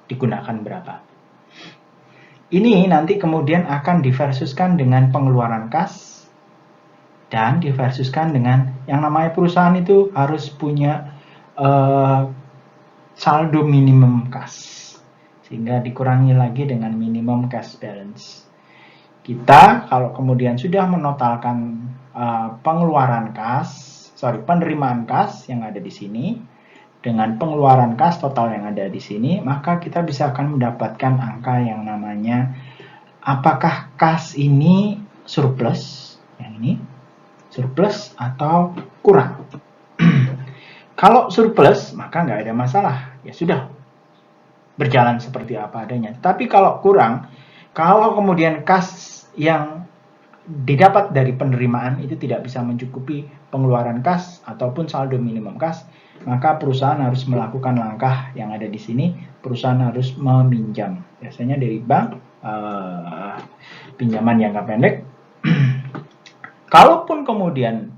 digunakan berapa. Ini nanti kemudian akan diversuskan dengan pengeluaran kas dan diversuskan dengan yang namanya perusahaan itu harus punya saldo minimum kas, sehingga dikurangi lagi dengan minimum cash balance. Kita kalau kemudian sudah menotalkan penerimaan kas yang ada di sini dengan pengeluaran kas total yang ada di sini, maka kita bisa akan mendapatkan angka yang namanya apakah kas ini surplus, yang ini surplus atau kurang. Kalau surplus maka nggak ada masalah, ya sudah berjalan seperti apa adanya. Tapi kalau kurang, kalau kemudian kas yang didapat dari penerimaan itu tidak bisa mencukupi pengeluaran kas ataupun saldo minimum kas, maka perusahaan harus melakukan langkah yang ada di sini. Perusahaan harus meminjam, biasanya dari bank, pinjaman jangka pendek. Kalaupun kemudian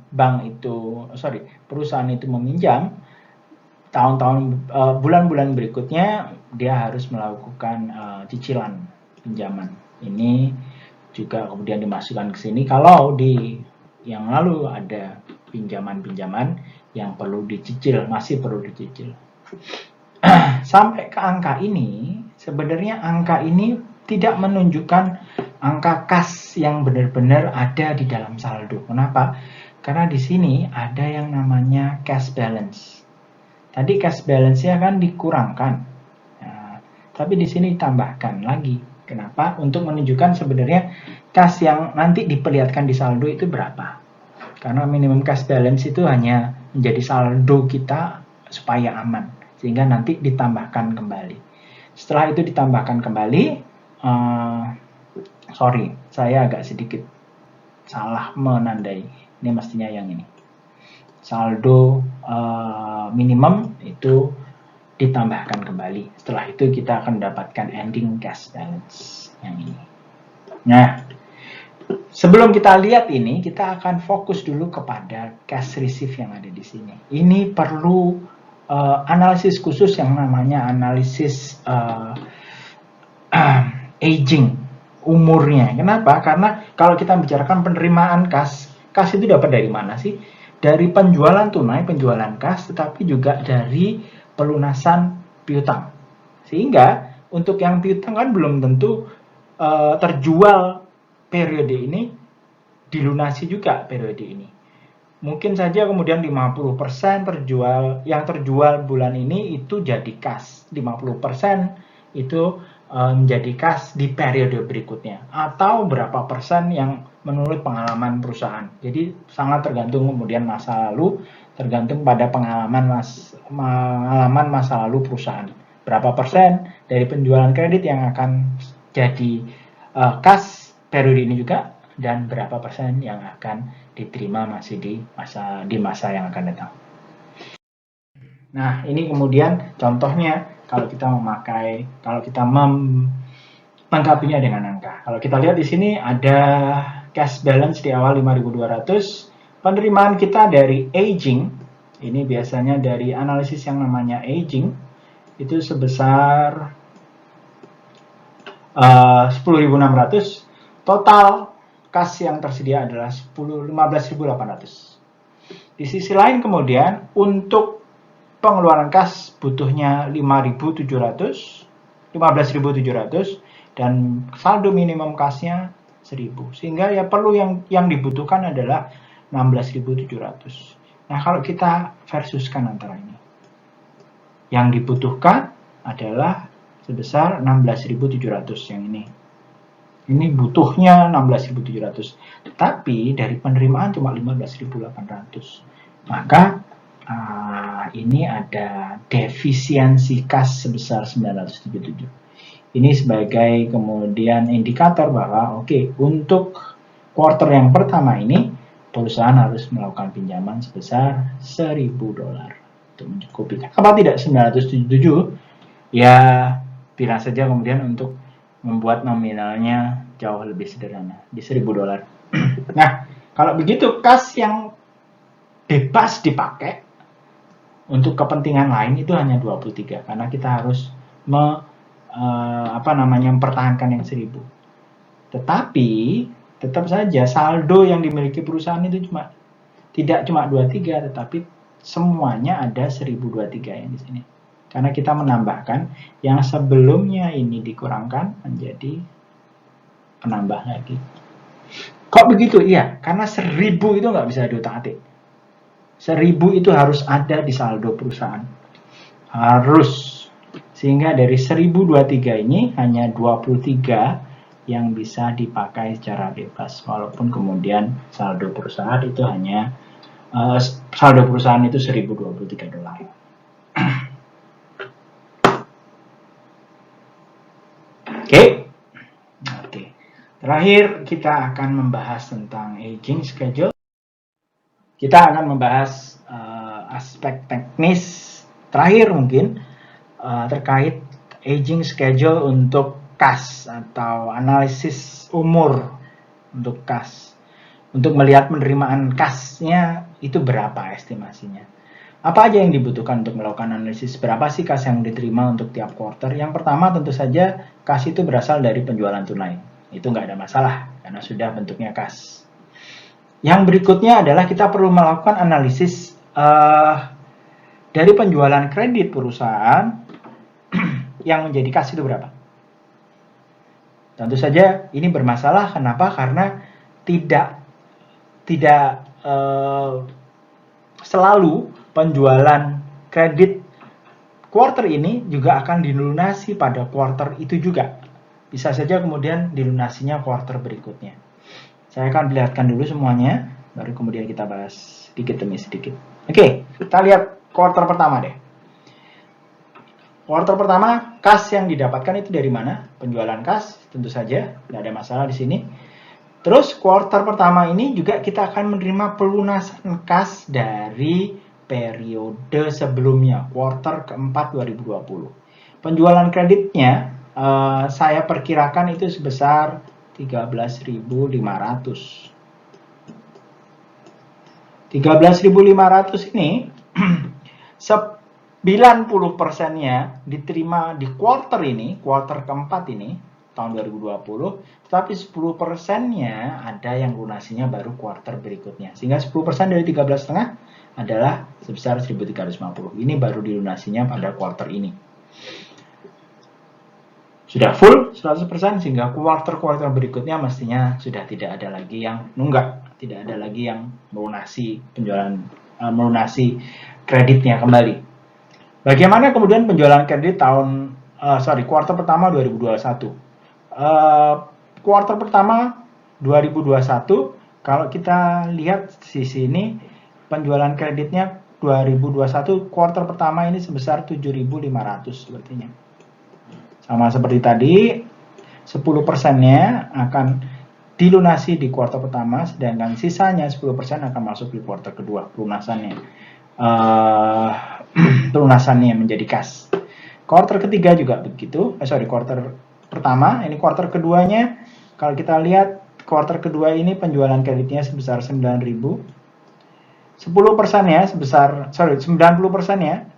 perusahaan itu meminjam, bulan-bulan berikutnya dia harus melakukan cicilan pinjaman. Ini juga kemudian dimasukkan ke sini kalau di yang lalu ada pinjaman-pinjaman yang masih perlu dicicil. Sampai ke angka ini, sebenarnya angka ini tidak menunjukkan angka kas yang benar-benar ada di dalam saldo. Kenapa? Karena di sini ada yang namanya cash balance. Tadi cash balance-nya kan dikurangkan. Nah, tapi di sini ditambahkan lagi. Kenapa? Untuk menunjukkan sebenarnya kas yang nanti diperlihatkan di saldo itu berapa. Karena minimum cash balance itu hanya menjadi saldo kita supaya aman. Sehingga nanti ditambahkan kembali. Setelah itu ditambahkan kembali, saya agak sedikit salah menandai. Ini mestinya yang ini. Saldo minimum itu ditambahkan kembali. Setelah itu kita akan mendapatkan ending cash balance yang ini. Nah, sebelum kita lihat ini, kita akan fokus dulu kepada cash receive yang ada di sini. Ini perlu analisis khusus yang namanya analisis aging, umurnya. Kenapa? Karena kalau kita bicarakan penerimaan kas itu dapat dari mana sih? Dari penjualan tunai, penjualan kas, tetapi juga dari pelunasan piutang. Sehingga untuk yang piutang kan belum tentu terjual periode ini, dilunasi juga periode ini. Mungkin saja kemudian 50% yang terjual bulan ini itu jadi kas. 50% itu menjadi kas di periode berikutnya. Atau berapa persen yang menurut pengalaman perusahaan. Jadi sangat tergantung kemudian masa lalu, tergantung pada pengalaman masa lalu perusahaan. Berapa persen dari penjualan kredit yang akan jadi kas periode ini juga, dan berapa persen yang akan diterima masih di masa yang akan datang. Nah, ini kemudian contohnya kalau kita melengkapinya dengan angka. Kalau kita lihat di sini ada cash balance di awal 5.200, penerimaan kita dari aging, ini biasanya dari analisis yang namanya aging, itu sebesar 10.600, total kas yang tersedia adalah 15.800. Di sisi lain kemudian untuk pengeluaran kas butuhnya 15.700 dan saldo minimum kasnya 1.000. Sehingga ya perlu yang dibutuhkan adalah 16.700. Nah, kalau kita versuskan antara ini, yang dibutuhkan adalah sebesar 16.700 yang ini. Ini butuhnya 16.700, tetapi dari penerimaan cuma 15.800. Maka ini ada defisiensi kas sebesar 977. Ini sebagai kemudian indikator bahwa untuk quarter yang pertama ini perusahaan harus melakukan pinjaman sebesar $1.000 untuk mencukupi. Apa tidak 977? Ya, bilang saja kemudian untuk membuat nominalnya jauh lebih sederhana, di $1.000. Nah, kalau begitu kas yang bebas dipakai untuk kepentingan lain itu hanya 23, karena kita harus mempertahankan yang 1.000. Tetapi tetap saja saldo yang dimiliki perusahaan itu tidak cuma 23, tetapi semuanya ada 1.023 yang di sini. Karena kita menambahkan yang sebelumnya ini dikurangkan menjadi penambah lagi. Kok begitu? Iya, karena 1.000 itu nggak bisa diutak-atik. 1.000 itu harus ada di saldo perusahaan. Harus. Sehingga dari 1.023 ini hanya 23 yang bisa dipakai secara bebas. Walaupun kemudian saldo perusahaan itu hanya saldo perusahaan itu $1.023. Oke. Terakhir kita akan membahas tentang aging schedule. Kita akan membahas aspek teknis terakhir mungkin terkait aging schedule untuk kas atau analisis umur untuk kas. Untuk melihat penerimaan kasnya itu berapa estimasinya. Apa aja yang dibutuhkan untuk melakukan analisis berapa sih kas yang diterima untuk tiap quarter? Yang pertama tentu saja kas itu berasal dari penjualan tunai. Itu nggak ada masalah karena sudah bentuknya kas. Yang berikutnya adalah kita perlu melakukan analisis dari penjualan kredit perusahaan yang menjadi kas itu berapa. Tentu saja ini bermasalah. Kenapa? Karena tidak selalu penjualan kredit quarter ini juga akan dilunasi pada quarter itu juga. Bisa saja kemudian dilunasinya quarter berikutnya. Saya akan perlihatkan dulu semuanya, baru kemudian kita bahas sedikit demi sedikit. Oke, kita lihat quarter pertama deh. Quarter pertama, kas yang didapatkan itu dari mana? Penjualan kas, tentu saja, tidak ada masalah di sini. Terus quarter pertama ini juga kita akan menerima pelunasan kas dari periode sebelumnya, quarter keempat 2020. Penjualan kreditnya saya perkirakan itu sebesar 13.500. 13.500 ini 90%-nya diterima di quarter ini, quarter keempat ini, tahun 2020, tetapi 10%-nya ada yang lunasinya baru quarter berikutnya. Sehingga 10% dari 13,5 adalah sebesar 1.350. Ini baru dilunasinya pada kuartal ini. Sudah full 100% sehingga kuartal-kuartal berikutnya mestinya sudah tidak ada lagi yang nunggak, tidak ada lagi yang melunasi penjualan, melunasi kreditnya kembali. Bagaimana kemudian penjualan kredit kuartal pertama 2021? Kuartal pertama 2021, kalau kita lihat sisi ini, penjualan kreditnya 2021 kuartal pertama ini sebesar 7.500 sepertinya. Sama seperti tadi, 10%-nya akan dilunasi di kuartal pertama, sedangkan sisanya 10% akan masuk di kuartal kedua, pelunasannya. Pelunasannya menjadi kas. Kuartal ketiga juga begitu. Kuartal pertama, ini kuartal keduanya. Kalau kita lihat kuartal kedua ini penjualan kreditnya sebesar 9.000. 10%-nya sebesar 90%-nya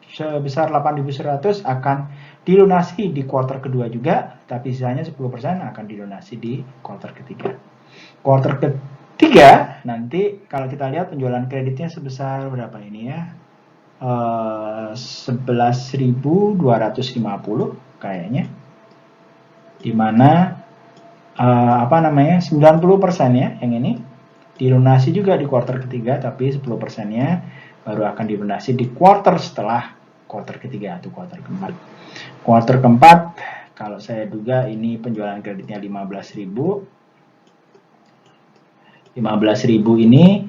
sebesar 8.100 akan dilunasi di kuartal kedua juga, tapi sisanya 10% akan dilunasi di kuartal ketiga. Kuartal ketiga nanti kalau kita lihat penjualan kreditnya sebesar berapa ini ya? 11.250 kayaknya. Dimana 90% ya yang ini dilunasi juga di kuartal ketiga, tapi 10%-nya baru akan dilunasi di kuartal setelah kuartal ketiga atau kuartal keempat. Kuartal keempat, kalau saya duga ini penjualan kreditnya 15.000. 15.000 ini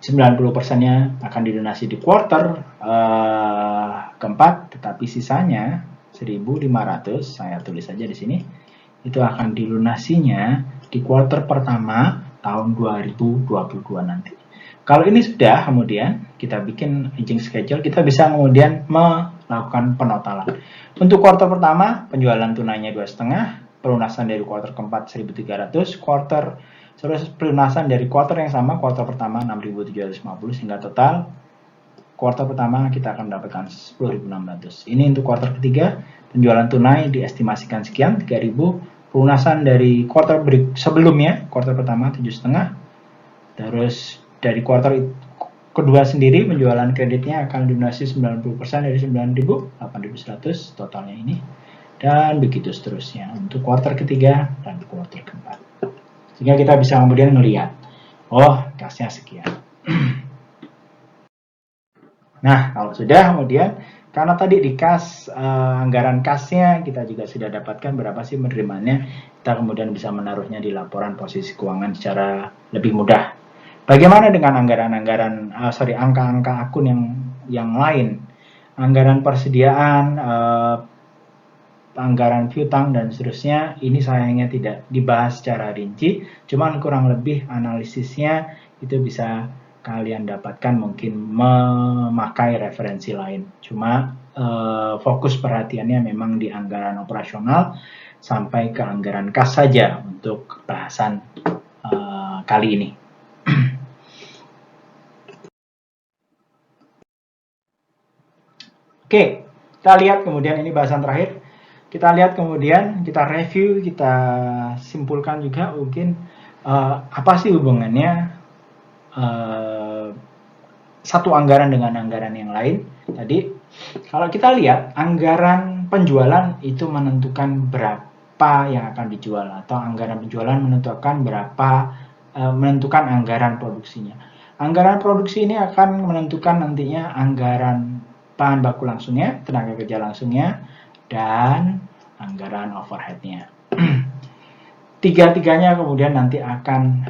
90%-nya akan dilunasi di kuartal keempat, tetapi sisanya 1.500, saya tulis saja di sini, itu akan dilunasinya di kuartal pertama tahun 2022 nanti. Kalau ini sudah, kemudian kita bikin aging schedule, kita bisa kemudian melakukan penotalan. Untuk kuartal pertama, penjualan tunainya 2,5, pelunasan dari kuartal keempat 1.300, pelunasan dari kuartal yang sama, kuartal pertama 6.750, sehingga total kuartal pertama kita akan mendapatkan 10.600. Ini untuk kuartal ketiga, penjualan tunai diestimasikan sekian, 3.000, pelunasan dari kuartal sebelumnya, kuartal pertama 7,5, terus dari kuartal kedua sendiri penjualan kreditnya akan dilunasi 90% dari 9.000, 8.100 totalnya ini, dan begitu seterusnya untuk kuartal ketiga dan kuartal keempat. Sehingga kita bisa kemudian melihat, oh kasnya sekian. Nah, kalau sudah kemudian, karena tadi di kas, anggaran kasnya kita juga sudah dapatkan berapa sih penerimaannya, kita kemudian bisa menaruhnya di laporan posisi keuangan secara lebih mudah. Bagaimana dengan angka-angka akun yang lain, anggaran persediaan, anggaran piutang dan seterusnya, ini sayangnya tidak dibahas secara rinci, cuman kurang lebih analisisnya itu bisa kalian dapatkan mungkin memakai referensi lain. Cuma fokus perhatiannya memang di anggaran operasional sampai ke anggaran kas saja untuk bahasan kali ini. Oke, kita lihat kemudian ini bahasan terakhir. Kita lihat kemudian, kita review, kita simpulkan juga mungkin apa sih hubungannya satu anggaran dengan anggaran yang lain. Tadi kalau kita lihat anggaran penjualan itu menentukan berapa yang akan dijual, atau anggaran penjualan menentukan menentukan anggaran produksinya. Anggaran produksi ini akan menentukan nantinya anggaran bahan baku langsungnya, tenaga kerja langsungnya, dan anggaran overhead-nya. Tiga-tiganya kemudian nanti akan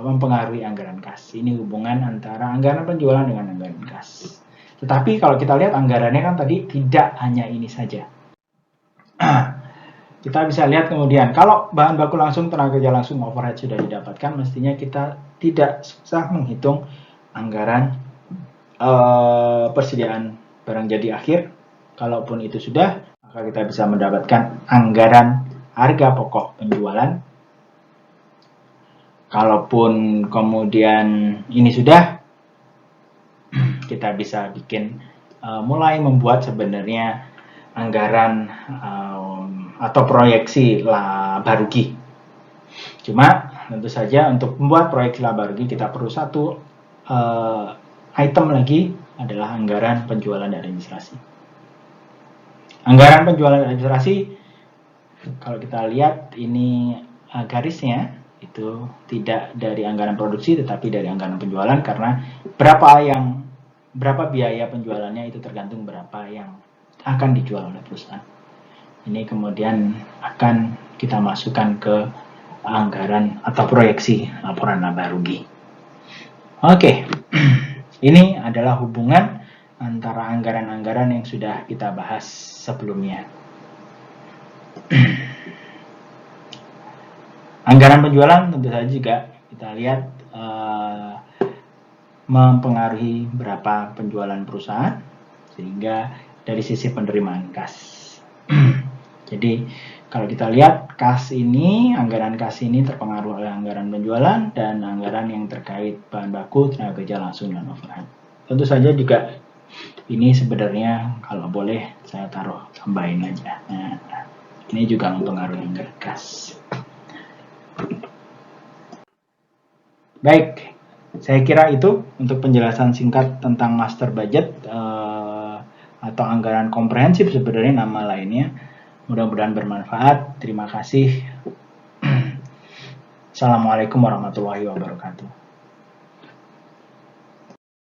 mempengaruhi anggaran kas. Ini hubungan antara anggaran penjualan dengan anggaran kas. Tetapi kalau kita lihat anggarannya kan tadi tidak hanya ini saja. Kita bisa lihat kemudian, kalau bahan baku langsung, tenaga kerja langsung, overhead sudah didapatkan, mestinya kita tidak susah menghitung anggaran persediaan barang jadi akhir. Kalaupun itu sudah, maka kita bisa mendapatkan anggaran harga pokok penjualan. Kalaupun kemudian ini sudah, kita bisa bikin mulai membuat sebenarnya anggaran atau proyeksi laba rugi. Cuma tentu saja untuk membuat proyeksi laba rugi kita perlu satu item lagi adalah anggaran penjualan dan registrasi. Anggaran penjualan dan registrasi, kalau kita lihat ini garisnya itu tidak dari anggaran produksi tetapi dari anggaran penjualan, karena berapa biaya penjualannya itu tergantung berapa yang akan dijual oleh perusahaan. Ini kemudian akan kita masukkan ke anggaran atau proyeksi laporan laba rugi. Oke, ini adalah hubungan antara anggaran-anggaran yang sudah kita bahas sebelumnya. Anggaran penjualan tentu saja juga kita lihat mempengaruhi berapa penjualan perusahaan, sehingga dari sisi penerimaan kas. Jadi kalau kita lihat kas ini, anggaran kas ini terpengaruh oleh anggaran penjualan dan anggaran yang terkait bahan baku, tenaga kerja langsung, dan overhead. Tentu saja juga ini sebenarnya kalau boleh saya taruh tambahin aja. Nah, ini juga mempengaruhi anggaran kas. Baik, saya kira itu untuk penjelasan singkat tentang master budget atau anggaran komprehensif, sebenarnya nama lainnya. Mudah-mudahan bermanfaat. Terima kasih. Assalamualaikum warahmatullahi wabarakatuh.